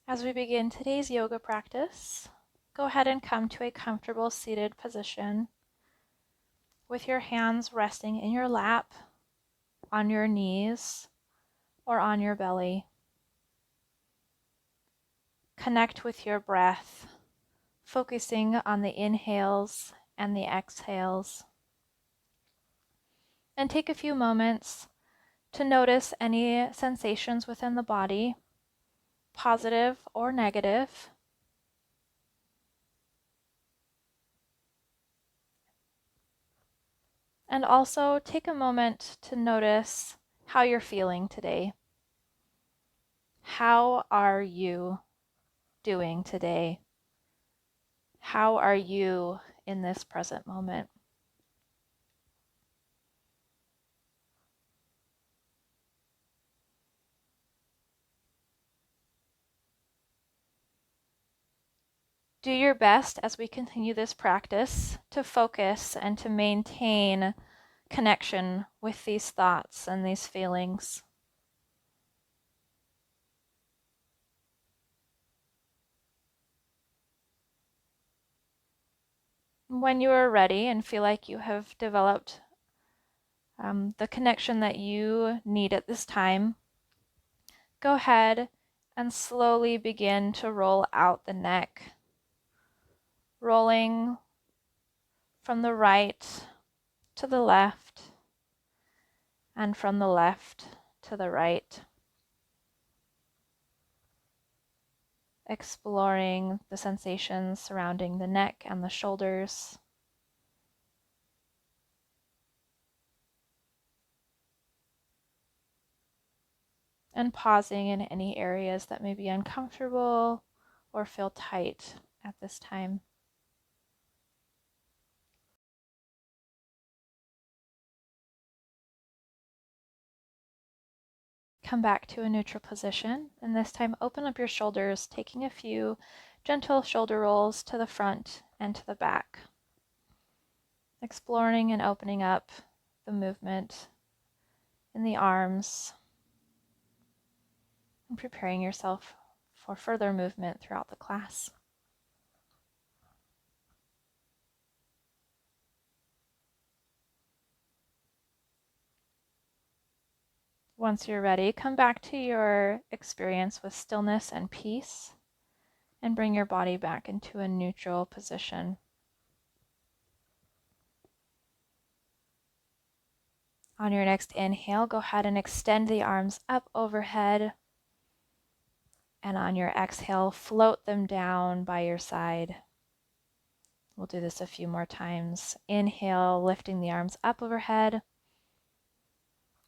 As we begin today's yoga practice, go ahead and come to a comfortable seated position with your hands resting in your lap, on your knees, or on your belly. Connect with your breath, focusing on the inhales and the exhales. And take a few moments to notice any sensations within the body, positive or negative. And also take a moment to notice how you're feeling today. How are you doing today? How are you in this present moment? Do your best as we continue this practice to focus and to maintain connection with these thoughts and these feelings. When you are ready and feel like you have developed the connection that you need at this time, go ahead and slowly begin to roll out the neck, rolling from the right to the left and from the left to the right, exploring the sensations surrounding the neck and the shoulders. And pausing in any areas that may be uncomfortable or feel tight at this time. Come back to a neutral position, and this time open up your shoulders, taking a few gentle shoulder rolls to the front and to the back. Exploring and opening up the movement in the arms and preparing yourself for further movement throughout the class. Once you're ready, come back to your experience with stillness and peace and bring your body back into a neutral position. On your next inhale, go ahead and extend the arms up overhead. And on your exhale, float them down by your side. We'll do this a few more times. Inhale, lifting the arms up overhead.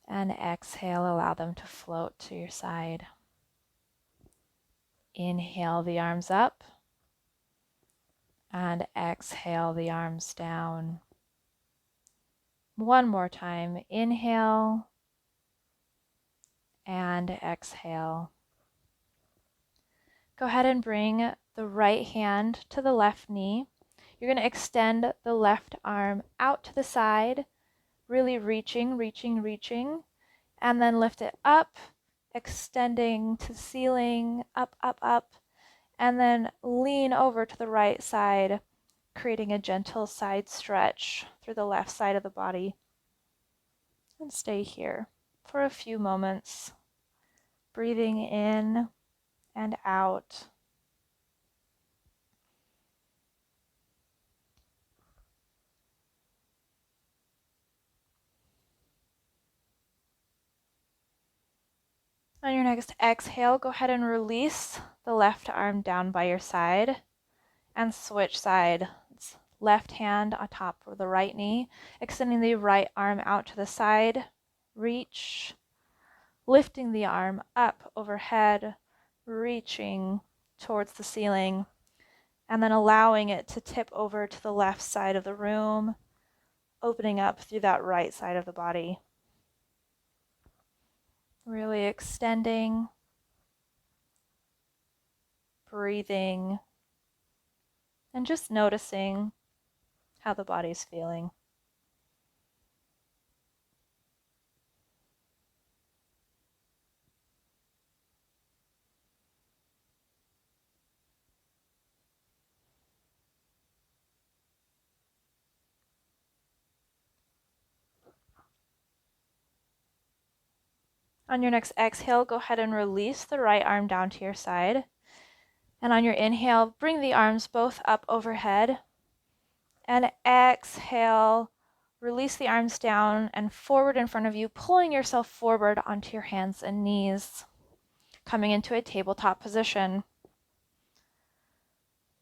And exhale, allow them to float to your side. Inhale the arms up. And exhale the arms down. One more time. Inhale. And exhale. Go ahead and bring the right hand to the left knee. You're going to extend the left arm out to the side, really reaching, and then lift it up, extending to the ceiling, up, and then lean over to the right side, creating a gentle side stretch through the left side of the body. And stay here for a few moments, breathing in and out. On your next exhale, go ahead and release the left arm down by your side and switch sides. Left hand on top of the right knee, extending the right arm out to the side. Reach, lifting the arm up overhead, reaching towards the ceiling, and then allowing it to tip over to the left side of the room, opening up through that right side of the body. Really extending, breathing, and just noticing how the body's feeling. On your next exhale, go ahead and release the right arm down to your side. And on your inhale, bring the arms both up overhead. And exhale, release the arms down and forward in front of you, pulling yourself forward onto your hands and knees, coming into a tabletop position.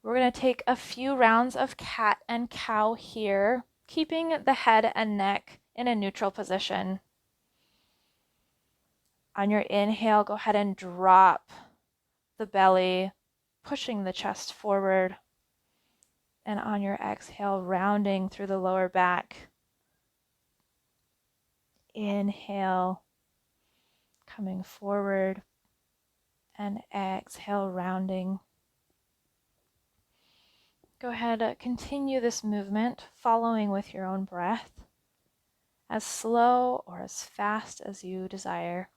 We're going to take a few rounds of cat and cow here, keeping the head and neck in a neutral position. On your inhale, go ahead and drop the belly, pushing the chest forward. And on your exhale, rounding through the lower back. Inhale, coming forward, and exhale, rounding. Go ahead, continue this movement, following with your own breath, as slow or as fast as you desire.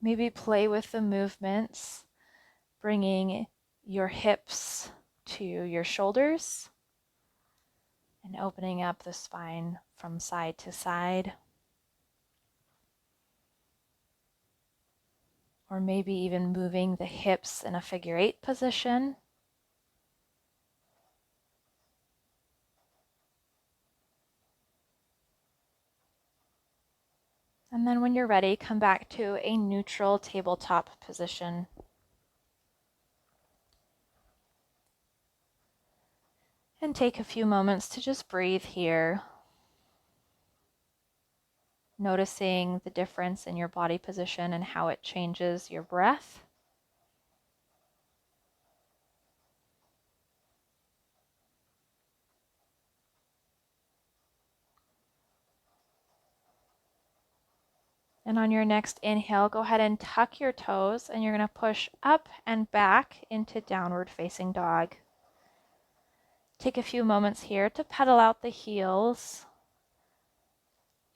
Maybe play with the movements, bringing your hips to your shoulders and opening up the spine from side to side. Or maybe even moving the hips in a figure 8 position. And then when you're ready, come back to a neutral tabletop position. And take a few moments to just breathe here, noticing the difference in your body position and how it changes your breath. And on your next inhale, go ahead and tuck your toes, and you're going to push up and back into downward facing dog. Take a few moments here to pedal out the heels,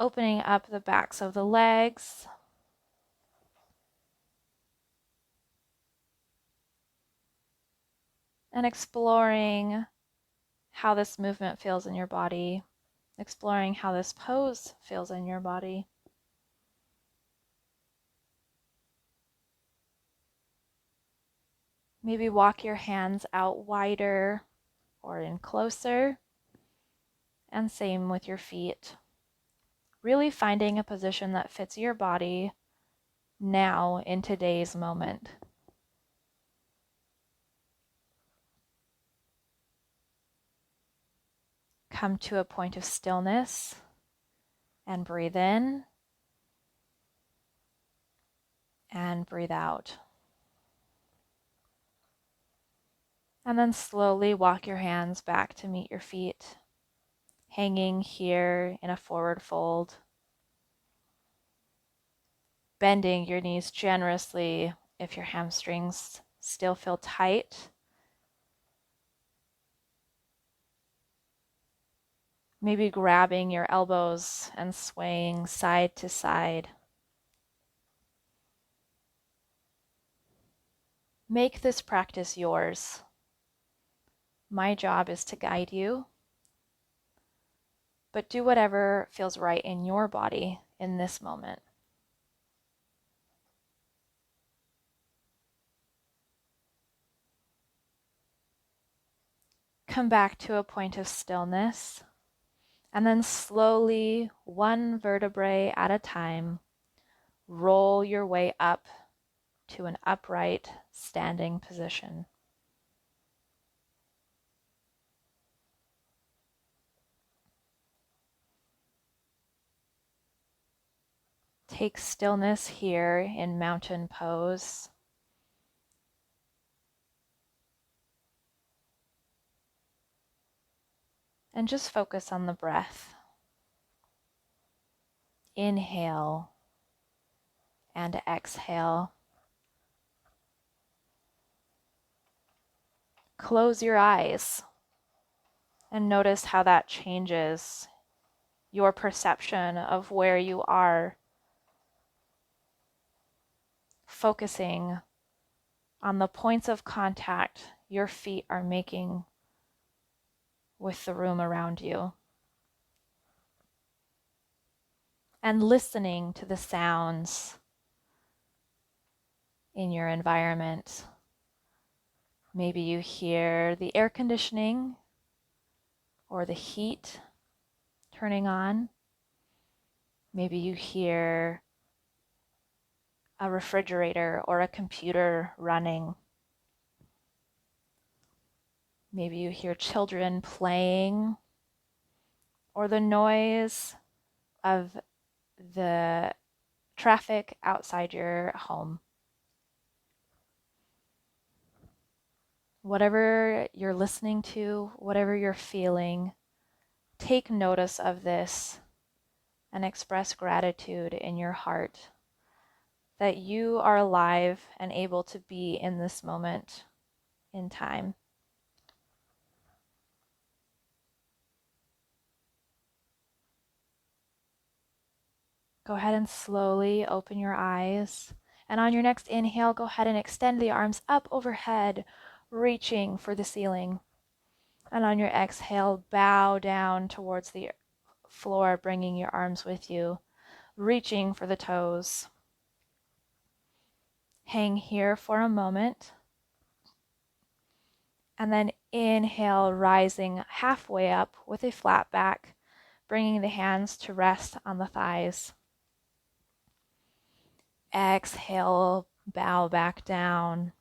opening up the backs of the legs. And exploring how this movement feels in your body, exploring how this pose feels in your body. Maybe walk your hands out wider or in closer, and same with your feet. Really finding a position that fits your body now in today's moment. Come to a point of stillness and breathe in and breathe out. And then slowly walk your hands back to meet your feet, hanging here in a forward fold. Bending your knees generously if your hamstrings still feel tight. Maybe grabbing your elbows and swaying side to side. Make this practice yours. My job is to guide you, but do whatever feels right in your body in this moment. Come back to a point of stillness, and then slowly, one vertebrae at a time, roll your way up to an upright standing position. Take stillness here in mountain pose. And just focus on the breath. Inhale and exhale. Close your eyes and notice how that changes your perception of where you are, focusing on the points of contact your feet are making with the room around you. And listening to the sounds in your environment. Maybe you hear the air conditioning or the heat turning on. Maybe you hear a refrigerator or a computer running. Maybe you hear children playing or the noise of the traffic outside your home. Whatever you're listening to, whatever you're feeling, take notice of this and express gratitude in your heart that you are alive and able to be in this moment in time. Go ahead and slowly open your eyes. And on your next inhale, go ahead and extend the arms up overhead, reaching for the ceiling. And on your exhale, bow down towards the floor, bringing your arms with you, reaching for the toes. Hang here for a moment. And then inhale, rising halfway up with a flat back, bringing the hands to rest on the thighs. Exhale, bow back down.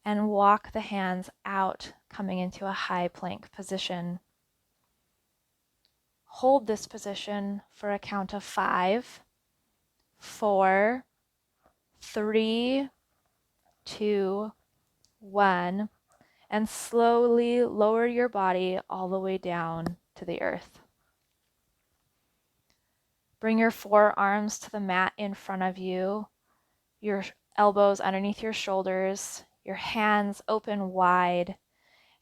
And walk the hands out, coming into a high plank position. Hold this position for a count of 5, 4, 3, 2, 1, and slowly lower your body all the way down to the earth. Bring your forearms to the mat in front of you, your elbows underneath your shoulders, your hands open wide,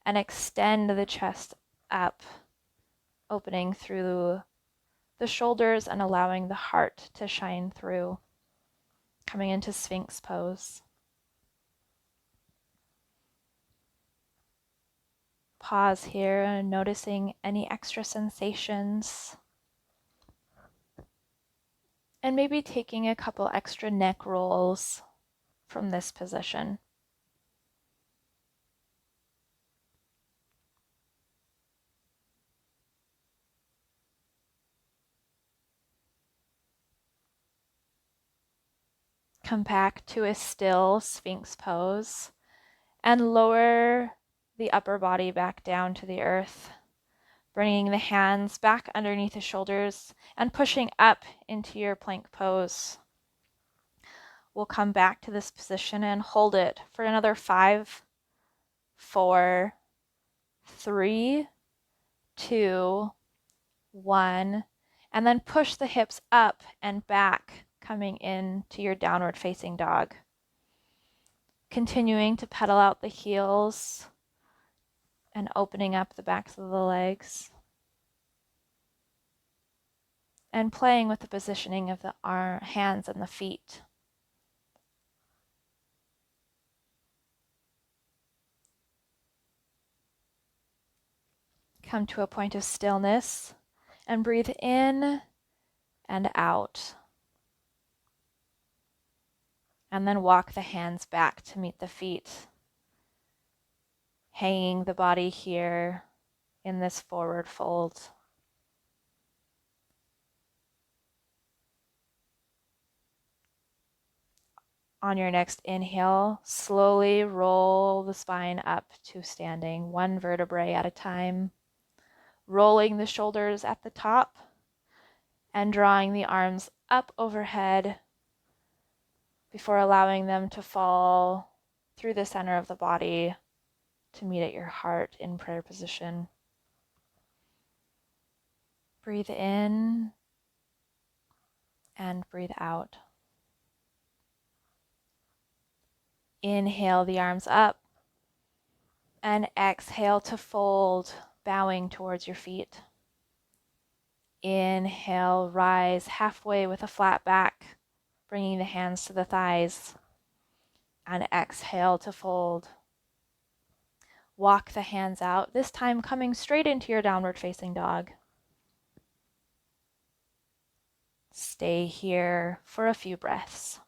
and extend the chest up, opening through the shoulders and allowing the heart to shine through, coming into Sphinx pose. Pause here, noticing any extra sensations. And maybe taking a couple extra neck rolls from this position. Come back to a still Sphinx pose and lower the upper body back down to the earth, bringing the hands back underneath the shoulders and pushing up into your plank pose. We'll come back to this position and hold it for another 5, 4, 3, 2, 1, and then push the hips up and back, coming into your downward facing dog. Continuing to pedal out the heels and opening up the backs of the legs. And playing with the positioning of the hands and the feet. Come to a point of stillness and breathe in and out. And then walk the hands back to meet the feet, hanging the body here in this forward fold. On your next inhale, slowly roll the spine up to standing, one vertebrae at a time, rolling the shoulders at the top and drawing the arms up overhead before allowing them to fall through the center of the body to meet at your heart in prayer position. Breathe in and breathe out. Inhale the arms up and exhale to fold, bowing towards your feet. Inhale, rise halfway with a flat back, bringing the hands to the thighs. And exhale to fold. Walk the hands out, this time coming straight into your downward facing dog. Stay here for a few breaths.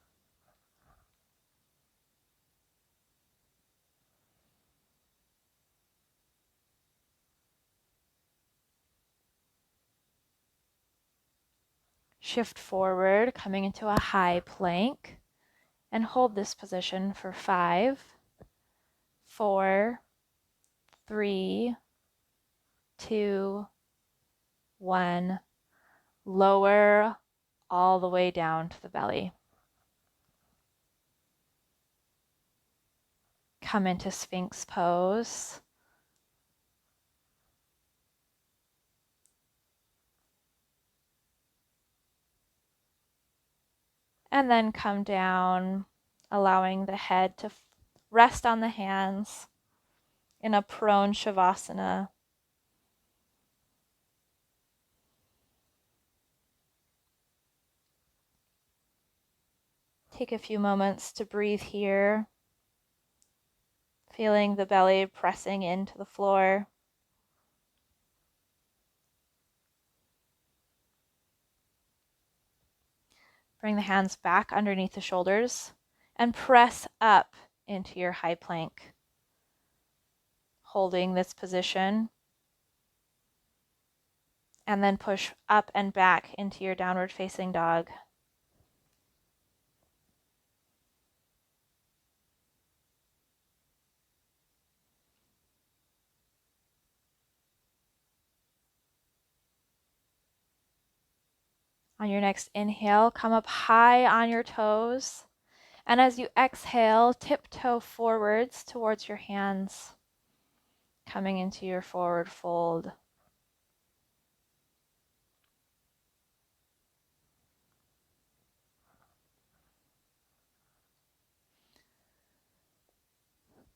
Shift forward, coming into a high plank, and hold this position for 5, 4, 3, 2, 1. Lower all the way down to the belly. Come into Sphinx pose. And then come down, allowing the head to rest on the hands in a prone shavasana. Take a few moments to breathe here, feeling the belly pressing into the floor. Bring the hands back underneath the shoulders and press up into your high plank. Holding this position, and then push up and back into your downward facing dog. On your next inhale, come up high on your toes. And as you exhale, tiptoe forwards towards your hands, coming into your forward fold.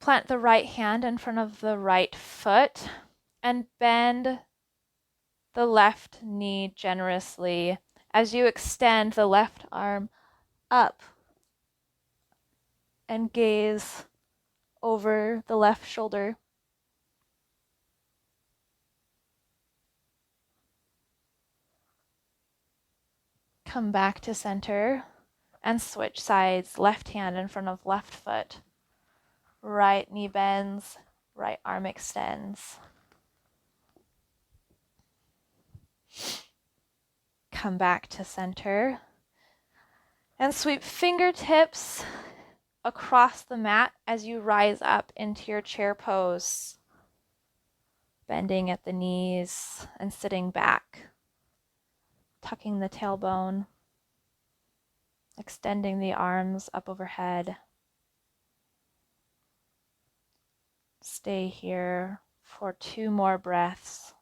Plant the right hand in front of the right foot and bend the left knee generously as you extend the left arm up and gaze over the left shoulder. Come back to center and switch sides. Left hand in front of left foot. Right knee bends, right arm extends. Come back to center and sweep fingertips across the mat as you rise up into your chair pose. Bending at the knees and sitting back. Tucking the tailbone. Extending the arms up overhead. Stay here for 2 more breaths.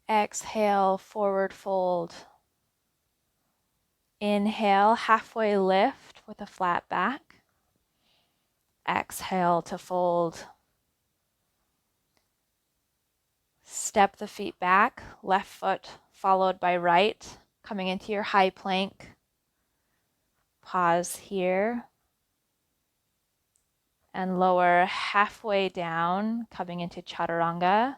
Exhale, forward fold. Inhale, halfway lift with a flat back. Exhale to fold. Step the feet back, left foot followed by right, coming into your high plank. Pause here. And lower halfway down, coming into chaturanga.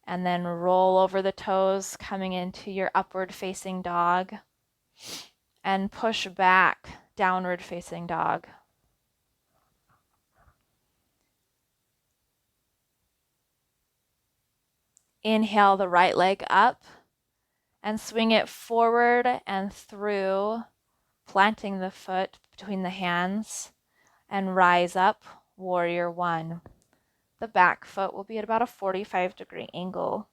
And then roll over the toes, coming into your upward facing dog. And push back, downward facing dog. Inhale the right leg up and swing it forward and through, planting the foot between the hands, and rise up, warrior 1. The back foot will be at about a 45-degree angle.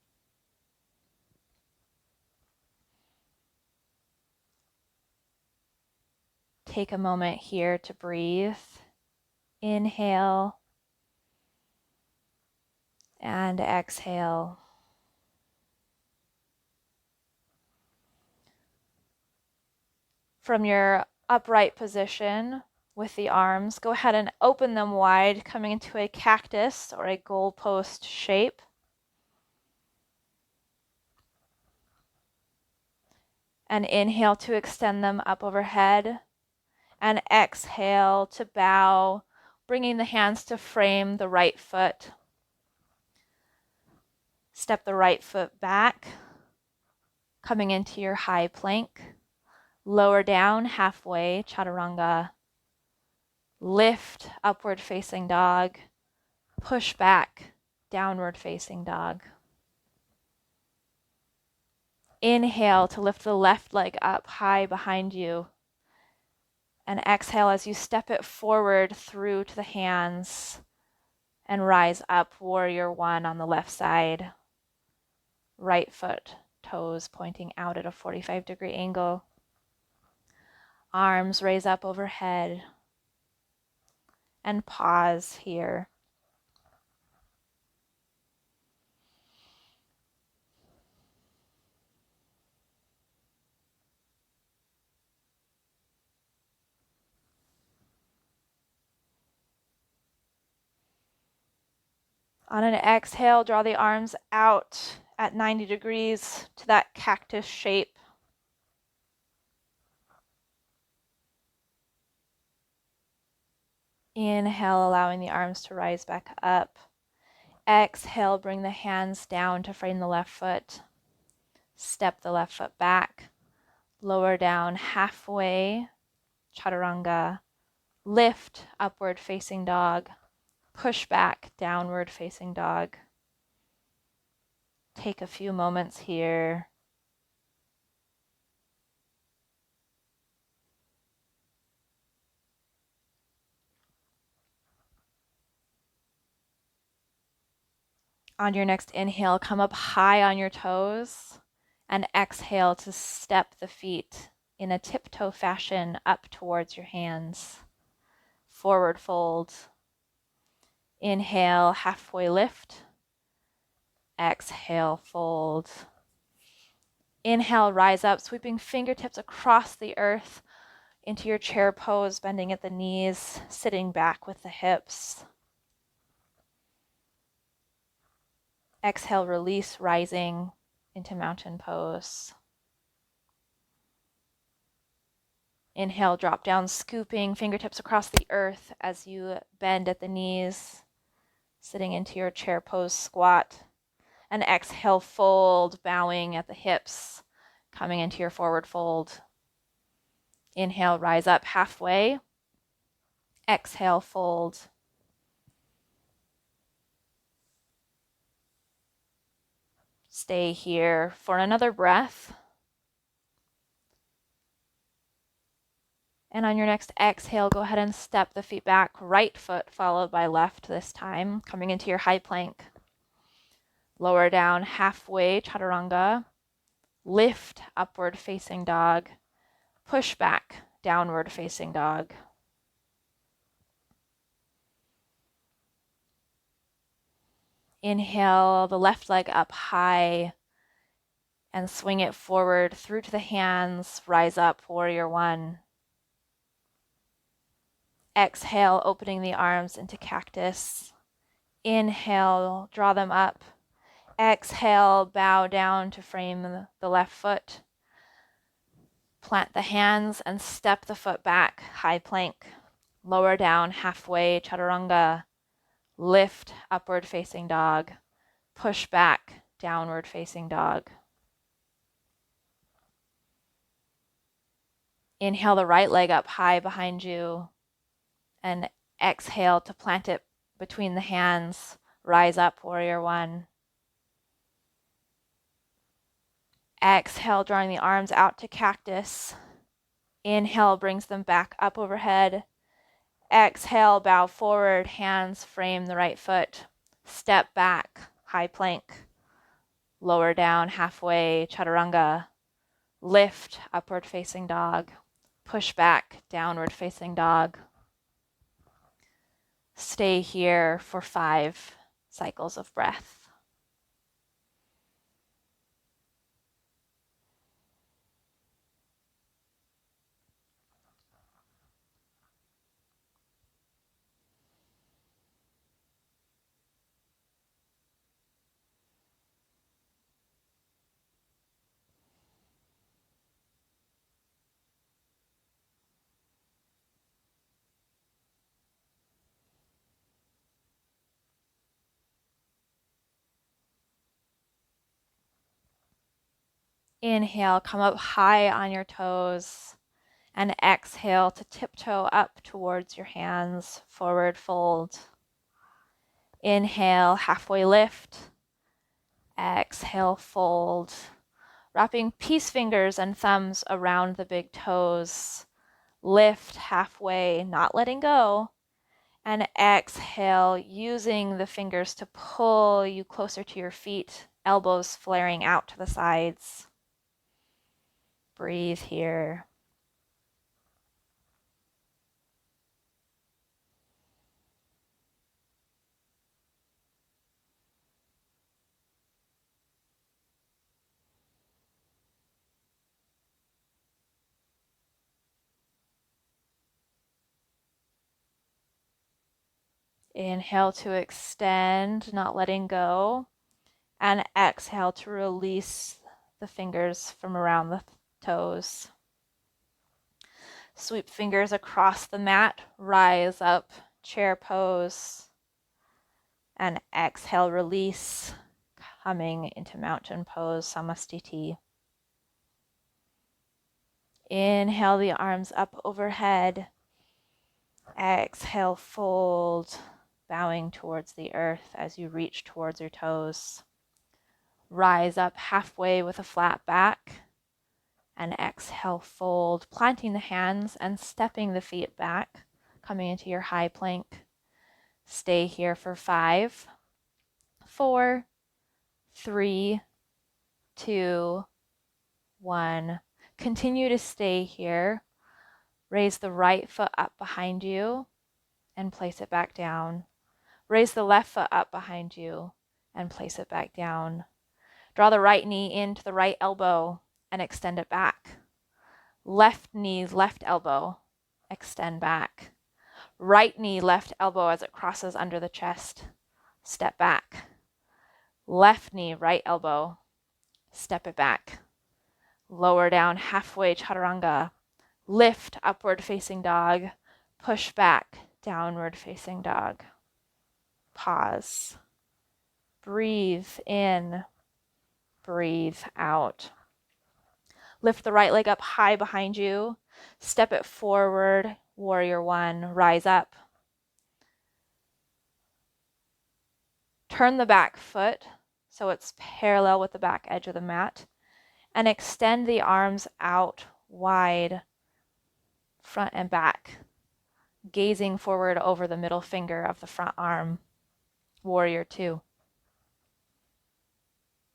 Take a moment here to breathe. Inhale and exhale. From your upright position with the arms, go ahead and open them wide, coming into a cactus or a goalpost shape. And inhale to extend them up overhead. And exhale to bow, bringing the hands to frame the right foot. Step the right foot back, coming into your high plank. Lower down halfway, chaturanga. Lift, upward facing dog. Push back, downward facing dog. Inhale to lift the left leg up high behind you. And exhale as you step it forward through to the hands and rise up, warrior one on the left side. Right foot, toes pointing out at a 45-degree angle. Arms raise up overhead. And pause here. On an exhale, draw the arms out at 90 degrees to that cactus shape. Inhale, allowing the arms to rise back up. Exhale, bring the hands down to frame the left foot. Step the left foot back. Lower down halfway, chaturanga. Lift, upward facing dog. Push back, downward facing dog. Take a few moments here. On your next inhale, come up high on your toes and exhale to step the feet in a tiptoe fashion up towards your hands. Forward fold. Inhale, halfway lift. Exhale, fold. Inhale, rise up, sweeping fingertips across the earth into your chair pose, bending at the knees, sitting back with the hips. Exhale, release, rising into mountain pose. Inhale, drop down, scooping fingertips across the earth as you bend at the knees, sitting into your chair pose squat. And exhale, fold, bowing at the hips, coming into your forward fold. Inhale, rise up halfway. Exhale, fold. Stay here for another breath. And on your next exhale, go ahead and step the feet back, right foot followed by left this time, coming into your high plank. Lower down halfway, chaturanga. Lift, upward facing dog. Push back, downward facing dog. Inhale the left leg up high and swing it forward through to the hands. Rise up, warrior one. Exhale, opening the arms into cactus. Inhale, draw them up. Exhale, bow down to frame the left foot. Plant the hands and step the foot back, high plank. Lower down halfway, chaturanga. Lift, upward facing dog. Push back, downward facing dog. Inhale the right leg up high behind you. And exhale to plant it between the hands. Rise up, warrior one. Exhale, drawing the arms out to cactus. Inhale brings them back up overhead. Exhale, bow forward, hands frame the right foot. Step back, high plank. Lower down halfway, chaturanga. Lift, upward facing dog. Push back, downward facing dog. Stay here for 5 cycles of breath. Inhale, come up high on your toes, and exhale to tiptoe up towards your hands, forward fold. Inhale, halfway lift. Exhale, fold. Wrapping peace fingers and thumbs around the big toes. Lift halfway, not letting go. And exhale, using the fingers to pull you closer to your feet, elbows flaring out to the sides. Breathe here. Inhale to extend, not letting go. And exhale to release the fingers from around the toes. Sweep fingers across the mat, rise up, chair pose. And exhale, release, coming into mountain pose, Samastiti. Inhale the arms up overhead. Exhale, fold, bowing towards the earth as you reach towards your toes. Rise up halfway with a flat back. And exhale, fold, planting the hands and stepping the feet back, coming into your high plank. Stay here for 5, 4, 3, 2, 1. Continue to stay here. Raise the right foot up behind you and place it back down. Raise the left foot up behind you and place it back down. Draw the right knee into the right elbow and extend it back. Left knee, left elbow, extend back. Right knee, left elbow as it crosses under the chest, step back. Left knee, right elbow, step it back. Lower down halfway, chaturanga. Lift, upward facing dog. Push back, downward facing dog. Pause. Breathe in, breathe out. Lift the right leg up high behind you. Step it forward, warrior 1, rise up. Turn the back foot so it's parallel with the back edge of the mat. And extend the arms out wide, front and back, gazing forward over the middle finger of the front arm. Warrior 2.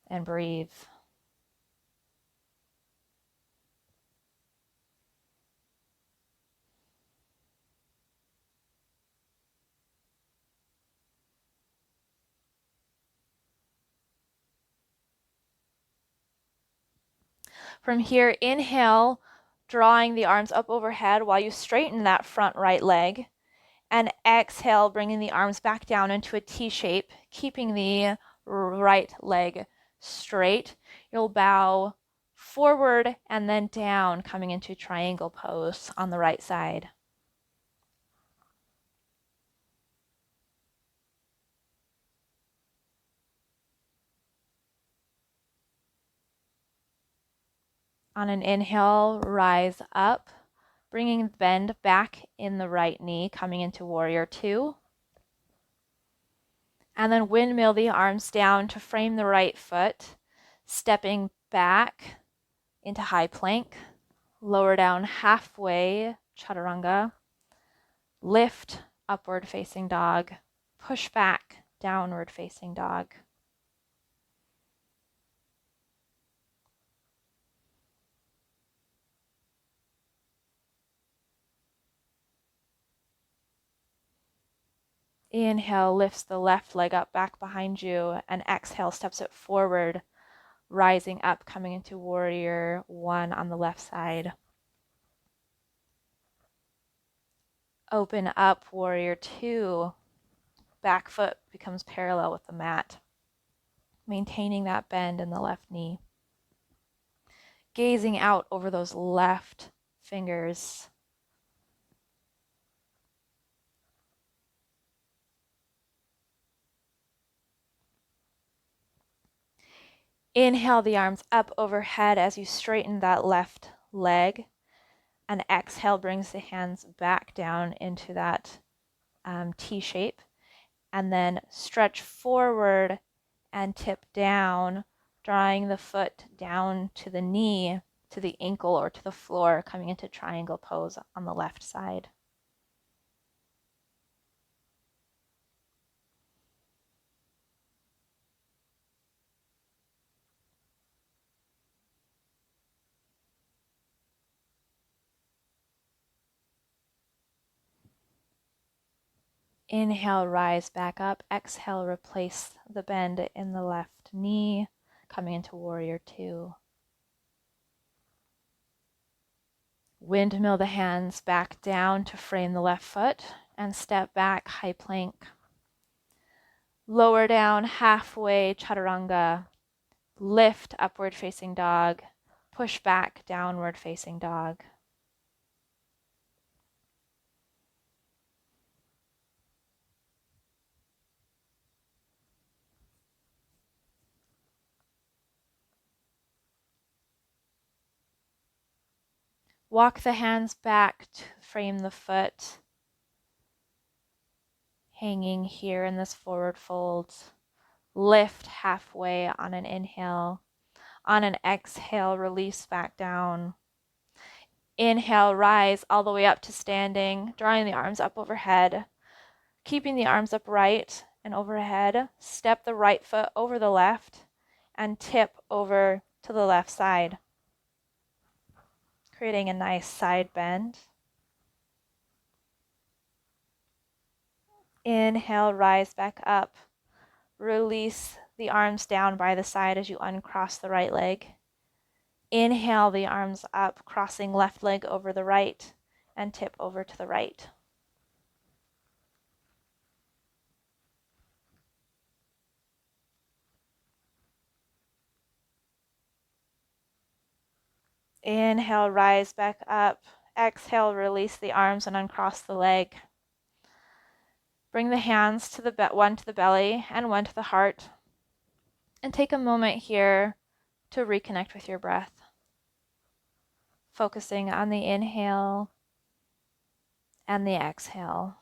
And breathe. From here, inhale, drawing the arms up overhead while you straighten that front right leg. And exhale, bringing the arms back down into a T shape, keeping the right leg straight. You'll bow forward and then down, coming into triangle pose on the right side. On an inhale, rise up, bringing the bend back in the right knee, coming into warrior 2. And then windmill the arms down to frame the right foot, stepping back into high plank, lower down halfway, chaturanga, lift, upward facing dog, push back, downward facing dog. Inhale, lifts the left leg up back behind you, and exhale, steps it forward, rising up, coming into warrior 1 on the left side. Open up, warrior 2. Back foot becomes parallel with the mat, maintaining that bend in the left knee. Gazing out over those left fingers. Inhale the arms up overhead as you straighten that left leg. And exhale brings the hands back down into that T shape. And then stretch forward and tip down, drawing the foot down to the knee, to the ankle, or to the floor, coming into triangle pose on the left side. Inhale, rise back up. Exhale, replace the bend in the left knee, coming into warrior two. Windmill the hands back down to frame the left foot and step back, high plank. Lower down halfway, chaturanga. Lift, upward facing dog. Push back, downward facing dog. Walk the hands back to frame the foot. Hanging here in this forward fold. Lift halfway on an inhale. On an exhale, release back down. Inhale, rise all the way up to standing, drawing the arms up overhead. Keeping the arms upright and overhead, step the right foot over the left and tip over to the left side, creating a nice side bend. Inhale, rise back up. Release the arms down by the side as you uncross the right leg. Inhale the arms up, crossing left leg over the right and tip over to the right. Inhale, rise back up. Exhale, release the arms and uncross the leg. Bring the hands to the one to the belly and one to the heart. And take a moment here to reconnect with your breath. Focusing on the inhale and the exhale.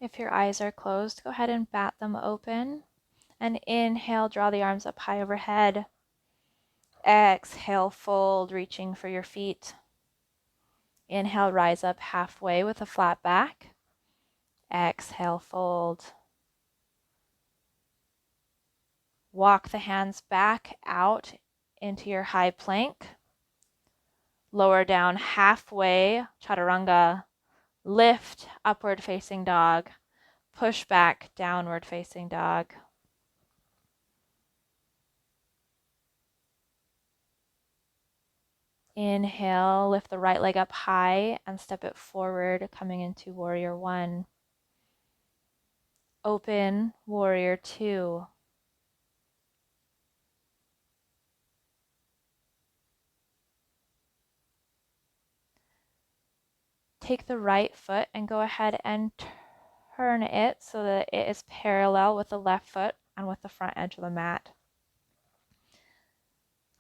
If your eyes are closed, go ahead and bat them open. And inhale, draw the arms up high overhead. Exhale, fold, reaching for your feet. Inhale, rise up halfway with a flat back. Exhale, fold. Walk the hands back out into your high plank. Lower down halfway, chaturanga. Lift, upward facing dog. Push back, downward facing dog. Inhale, lift the right leg up high and step it forward, coming into warrior one. Open, warrior two. Take the right foot and go ahead and turn it so that it is parallel with the left foot and with the front edge of the mat.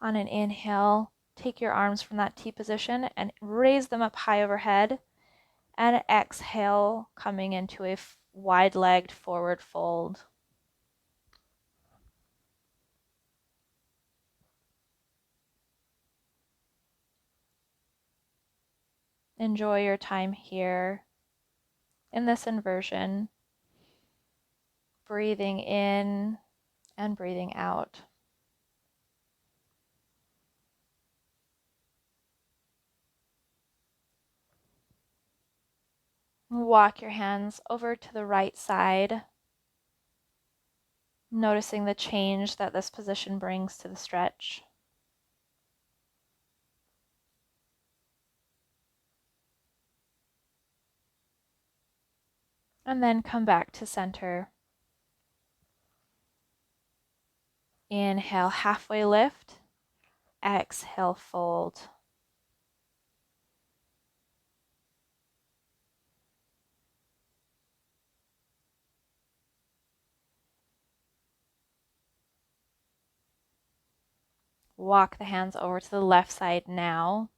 On an inhale, take your arms from that T position and raise them up high overhead. And exhale, coming into a wide-legged forward fold. Enjoy your time here in this inversion, breathing in and breathing out. Walk your hands over to the right side, noticing the change that this position brings to the stretch. And then come back to center. Inhale, halfway lift. Exhale, fold. Walk the hands over to the left side now,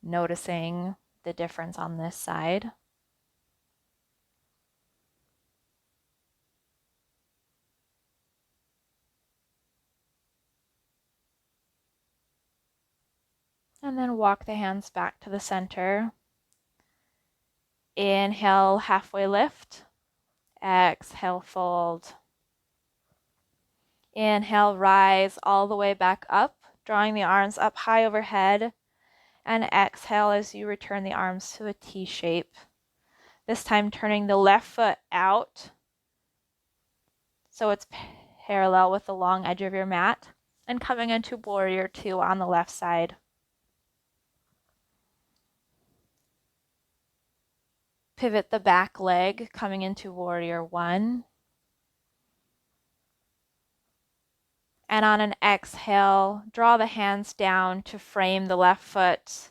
noticing the difference on this side. And then walk the hands back to the center. Inhale, halfway lift. Exhale, fold. Inhale, rise all the way back up, drawing the arms up high overhead. And exhale as you return the arms to a T shape. This time turning the left foot out so it's parallel with the long edge of your mat, and coming into warrior two on the left side. Pivot the back leg, coming into warrior one. And on an exhale, draw the hands down to frame the left foot.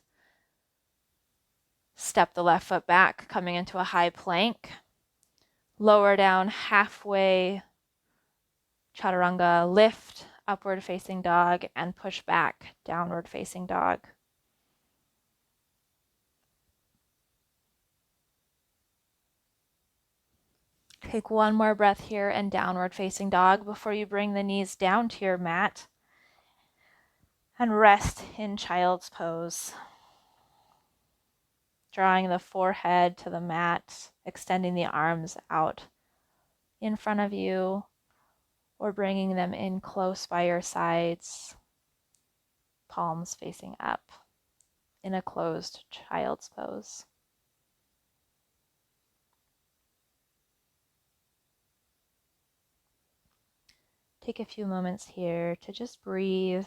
Step the left foot back, coming into a high plank. Lower down halfway, chaturanga, lift, upward facing dog, and push back, downward facing dog. Take one more breath here in downward facing dog before you bring the knees down to your mat and rest in child's pose. Drawing the forehead to the mat, extending the arms out in front of you or bringing them in close by your sides, palms facing up in a closed child's pose. Take a few moments here to just breathe.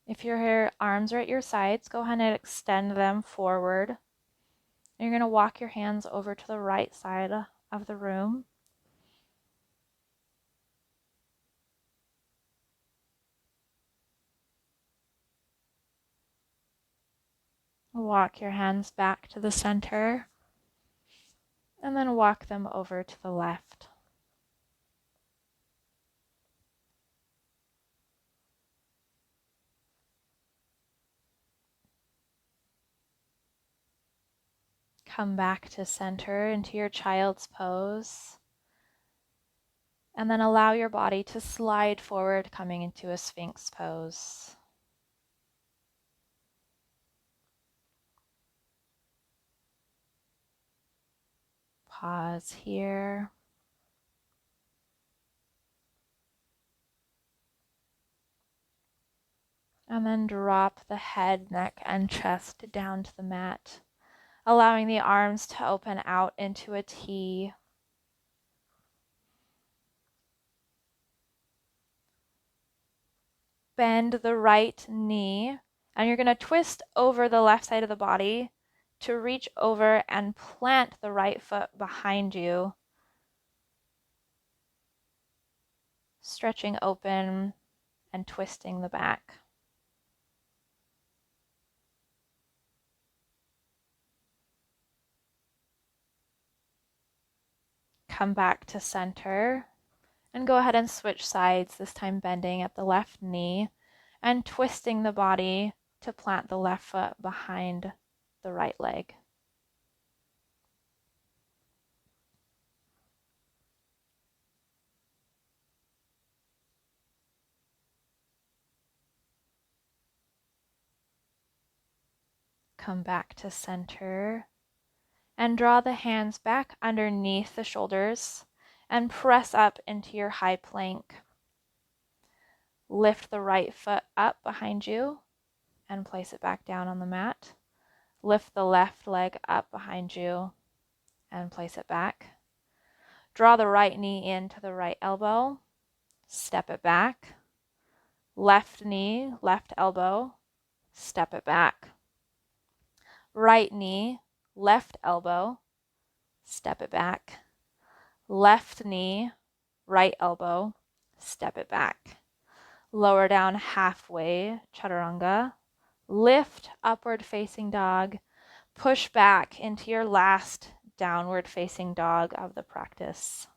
If your arms are at your sides, go ahead and extend them forward. You're going to walk your hands over to the right side of the room. Walk your hands back to the center, and then walk them over to the left. Come back to center into your child's pose, and then allow your body to slide forward, coming into a Sphinx pose. Pause here. And then drop the head, neck, and chest down to the mat, allowing the arms to open out into a T. Bend the right knee, and you're going to twist over the left side of the body to reach over and plant the right foot behind you, stretching open and twisting the back. Come back to center and go ahead and switch sides, this time bending at the left knee and twisting the body to plant the left foot behind the right leg. Come back to center and draw the hands back underneath the shoulders and press up into your high plank. Lift the right foot up behind you and place it back down on the mat. Lift the left leg up behind you and place it back. Draw the right knee into the right elbow. Step it back. Left knee, left elbow. Step it back. Right knee, left elbow. Step it back. Left knee, right elbow. Step it back. Lower down halfway, chaturanga. Lift, upward facing dog. Push back into your last downward facing dog of the practice.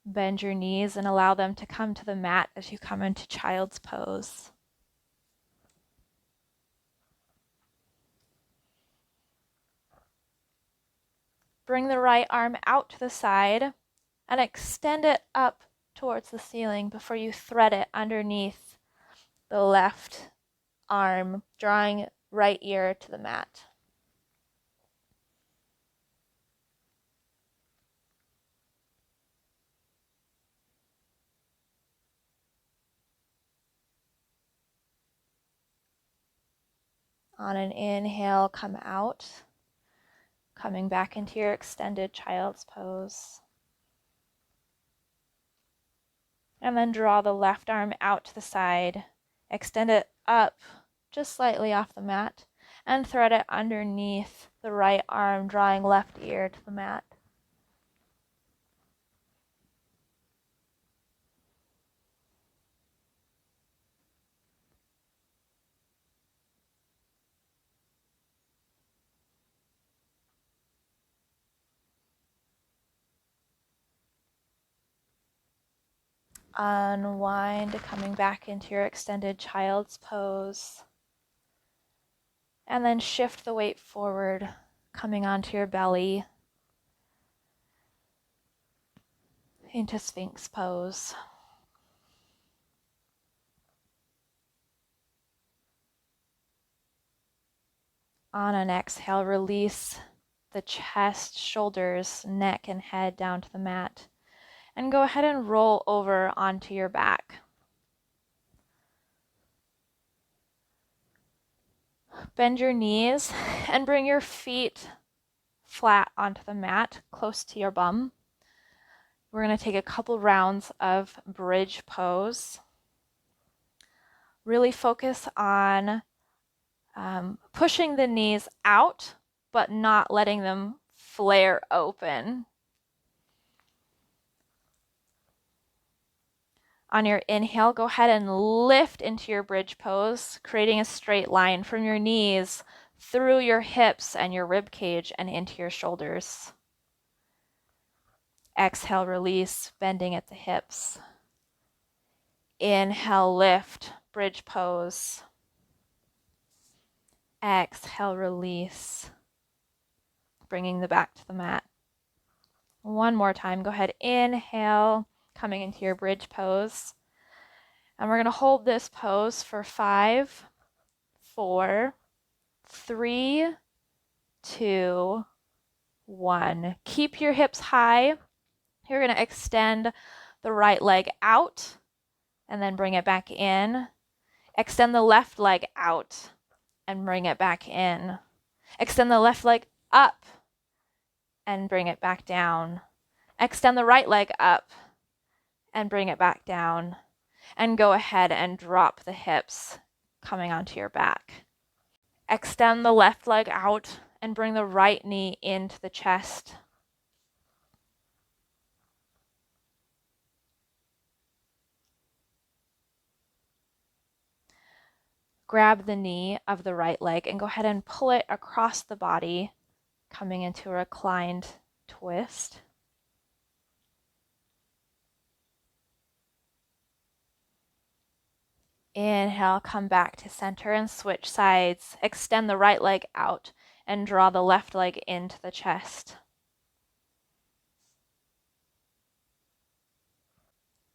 Bend your knees and allow them to come to the mat as you come into child's pose. Bring the right arm out to the side and extend it up towards the ceiling before you thread it underneath the left arm, drawing right ear to the mat. On an inhale, come out, coming back into your extended child's pose. And then draw the left arm out to the side, extend it up just slightly off the mat, and thread it underneath the right arm, drawing left ear to the mat. Unwind, coming back into your extended child's pose. And then shift the weight forward, coming onto your belly into Sphinx pose. On an exhale, release the chest, shoulders, neck, and head down to the mat. And go ahead and roll over onto your back. Bend your knees and bring your feet flat onto the mat, close to your bum. We're going to take a couple rounds of bridge pose. Really focus on pushing the knees out, but not letting them flare open. On your inhale, go ahead and lift into your bridge pose, creating a straight line from your knees through your hips and your rib cage and into your shoulders. Exhale, release, bending at the hips. Inhale, lift, bridge pose. Exhale, release, bringing the back to the mat. One more time, go ahead, inhale, coming into your bridge pose. And we're going to hold this pose for 5, 4, 3, 2, 1. Keep your hips high. You're going to extend the right leg out and then bring it back in. Extend the left leg out and bring it back in. Extend the left leg up and bring it back down. Extend the right leg up and bring it back down. And go ahead and drop the hips coming onto your back. Extend the left leg out and bring the right knee into the chest. Grab the knee of the right leg and go ahead and pull it across the body, coming into a reclined twist. Inhale, come back to center and switch sides. Extend the right leg out and draw the left leg into the chest.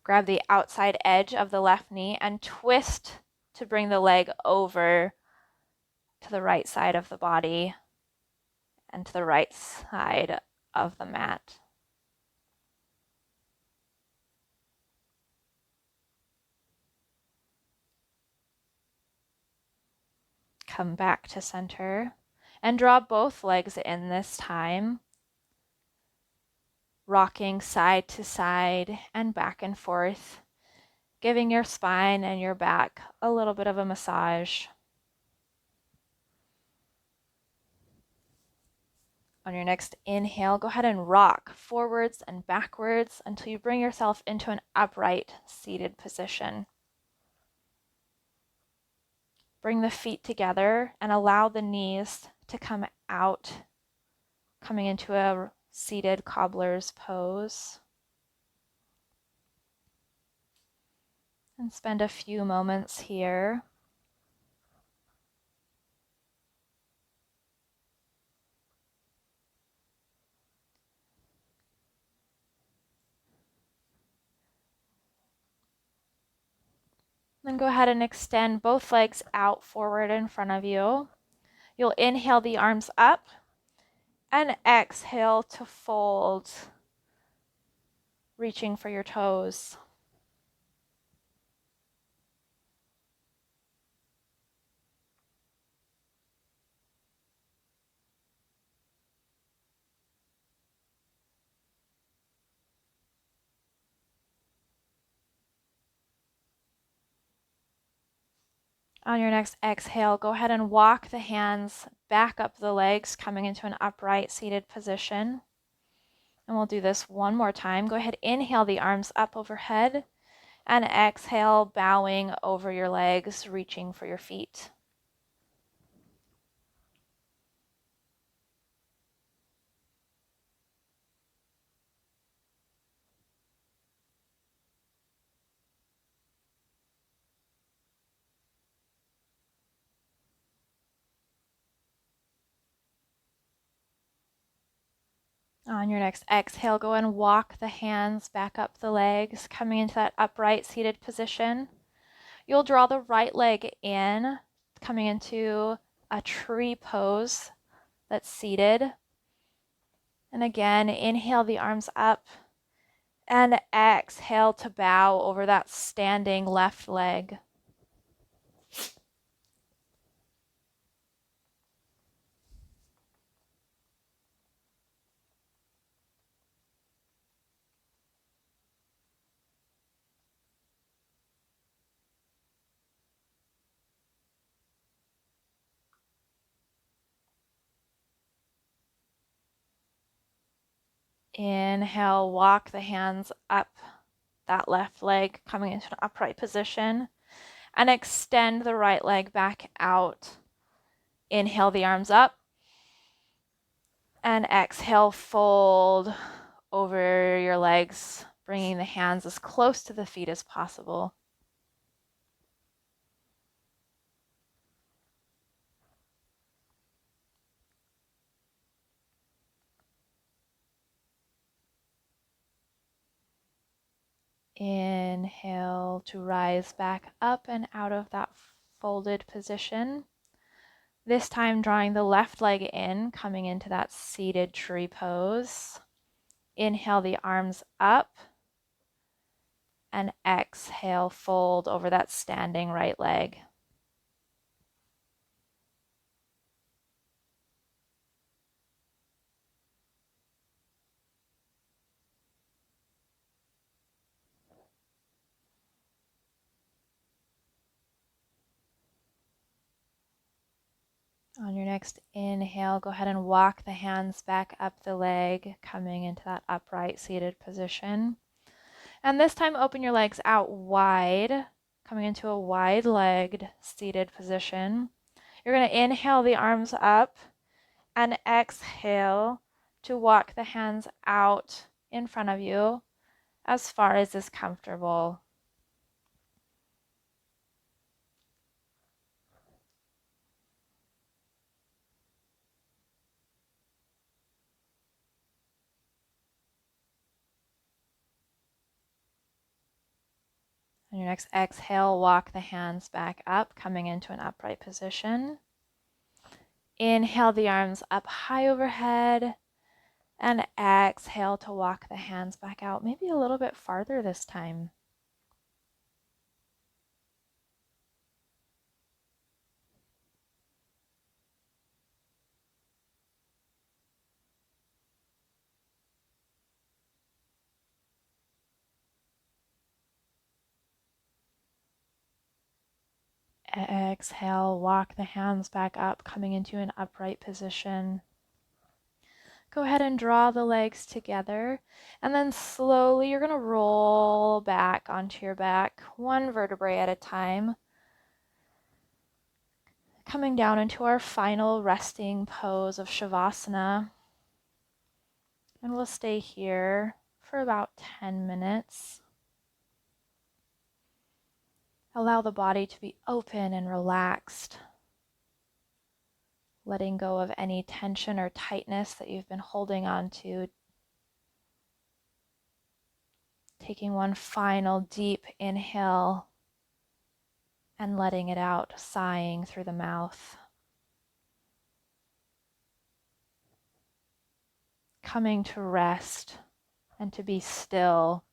Grab the outside edge of the left knee and twist to bring the leg over to the right side of the body and to the right side of the mat. come back to center. And draw both legs in this time, rocking side to side and back and forth, giving your spine and your back a little bit of a massage. On your next inhale, go ahead and rock forwards and backwards until you bring yourself into an upright seated position. Bring the feet together and allow the knees to come out, coming into a seated cobbler's pose. And spend a few moments here. Then go ahead and extend both legs out forward in front of you. You'll inhale the arms up and exhale to fold, reaching for your toes. On your next exhale, go ahead and walk the hands back up the legs, coming into an upright seated position. And we'll do this one more time. Go ahead, inhale the arms up overhead, and exhale, bowing over your legs, reaching for your feet. On your next exhale, go and walk the hands back up the legs, coming into that upright seated position. You'll draw the right leg in, coming into a tree pose that's seated. And again, inhale the arms up and exhale to bow over that standing left leg. Inhale, walk the hands up that left leg, coming into an upright position, and extend the right leg back out. Inhale the arms up, and exhale, fold over your legs, bringing the hands as close to the feet as possible. Inhale to rise back up and out of that folded position. This time drawing the left leg in, coming into that seated tree pose. Inhale the arms up, and exhale, fold over that standing right leg. On your next inhale, go ahead and walk the hands back up the leg, coming into that upright seated position. And this time, open your legs out wide, coming into a wide-legged seated position. You're going to inhale the arms up and exhale to walk the hands out in front of you as far as is comfortable. On your next exhale, walk the hands back up, coming into an upright position. Inhale the arms up high overhead, and exhale to walk the hands back out, maybe a little bit farther this time. Exhale, walk the hands back up, coming into an upright position. Go ahead and draw the legs together, and then slowly you're going to roll back onto your back, one vertebrae at a time, coming down into our final resting pose of Shavasana. And we'll stay here for about 10 minutes. Allow the body to be open and relaxed, letting go of any tension or tightness that you've been holding on to. Taking one final deep inhale and letting it out, sighing through the mouth. Coming to rest and to be still,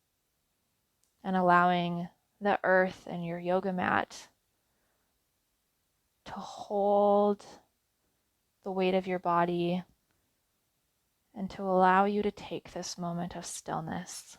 and allowing the earth and your yoga mat to hold the weight of your body and to allow you to take this moment of stillness.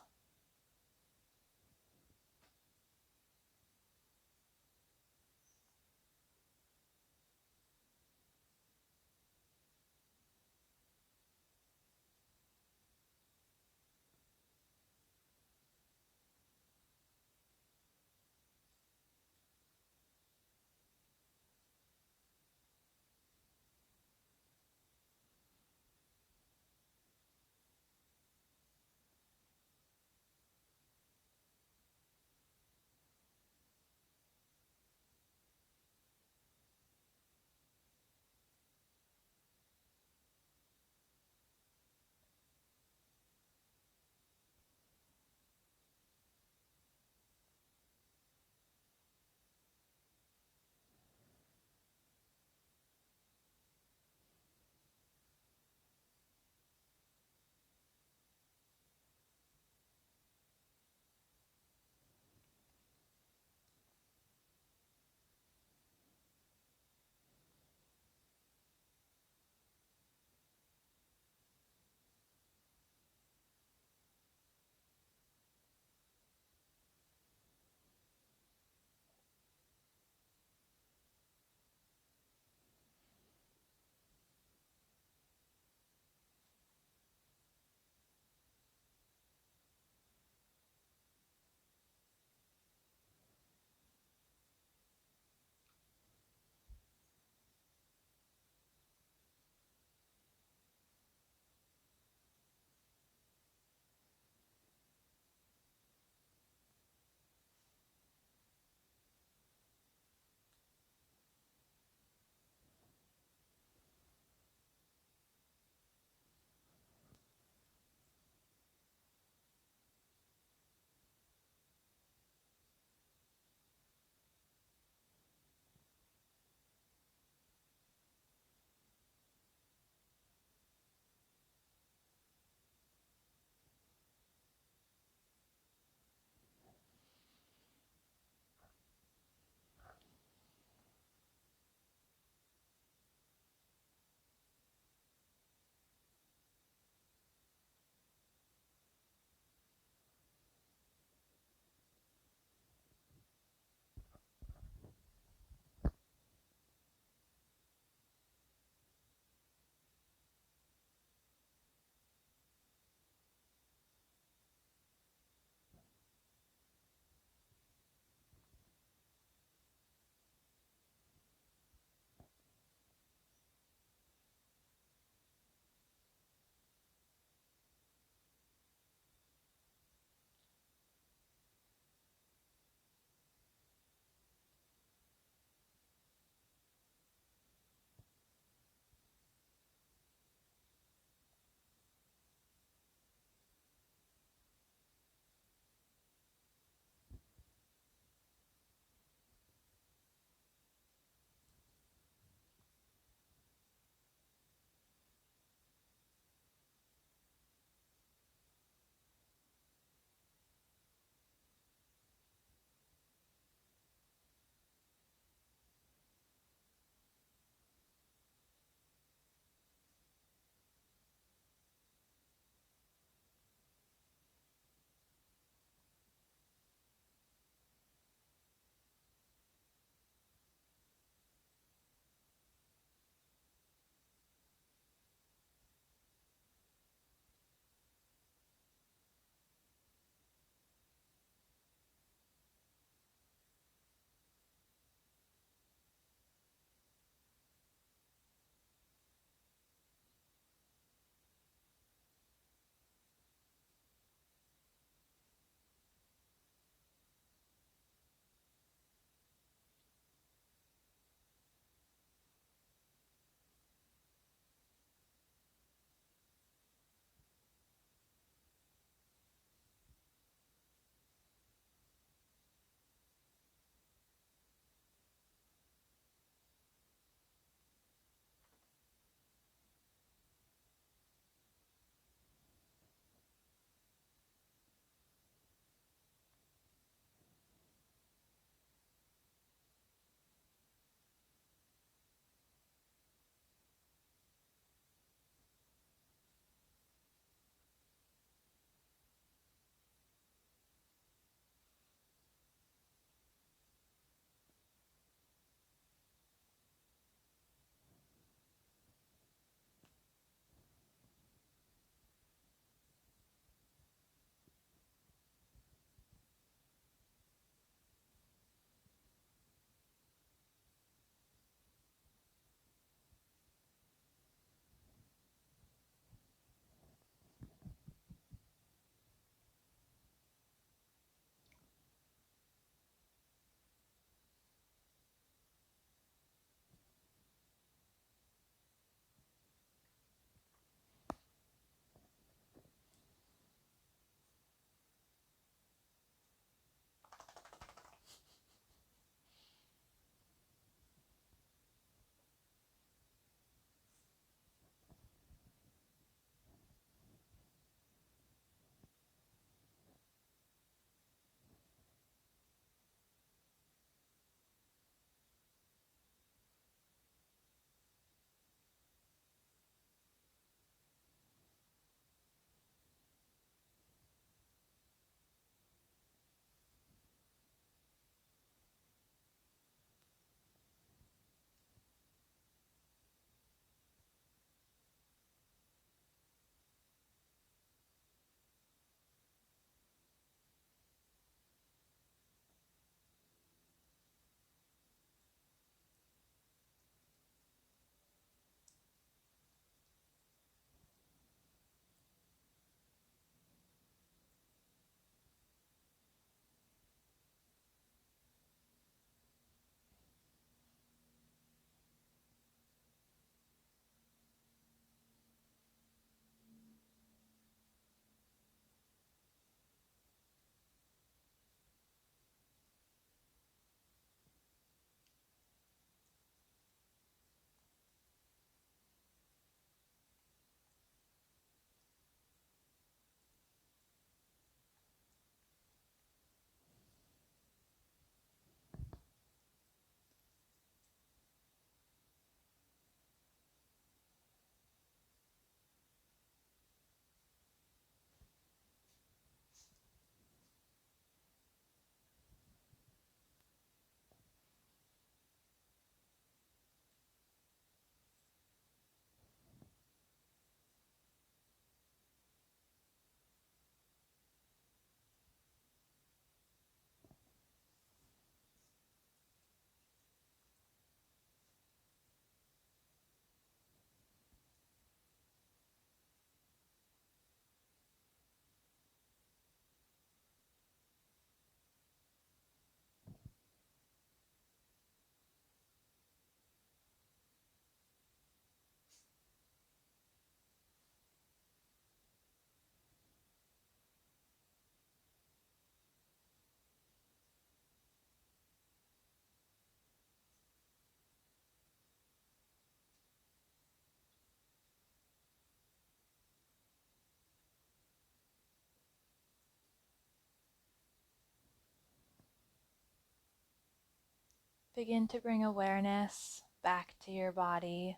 Begin to bring awareness back to your body,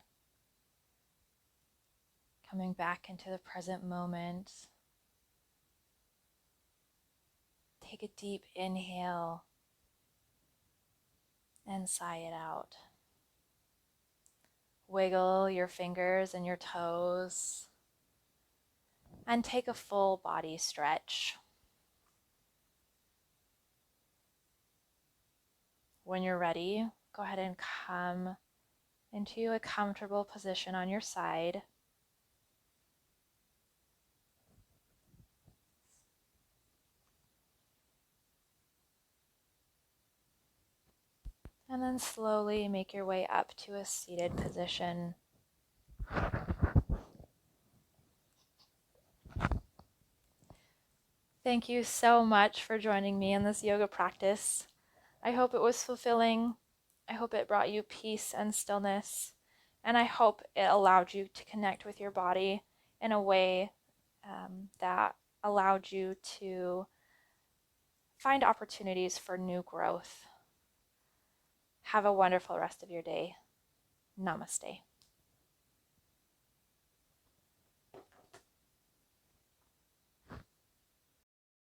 coming back into the present moment. Take a deep inhale and sigh it out. Wiggle your fingers and your toes and take a full body stretch. When you're ready, go ahead and come into a comfortable position on your side. And then slowly make your way up to a seated position. Thank you so much for joining me in this yoga practice. I hope it was fulfilling. I hope it brought you peace and stillness. And I hope it allowed you to connect with your body in a way that allowed you to find opportunities for new growth. Have a wonderful rest of your day. Namaste.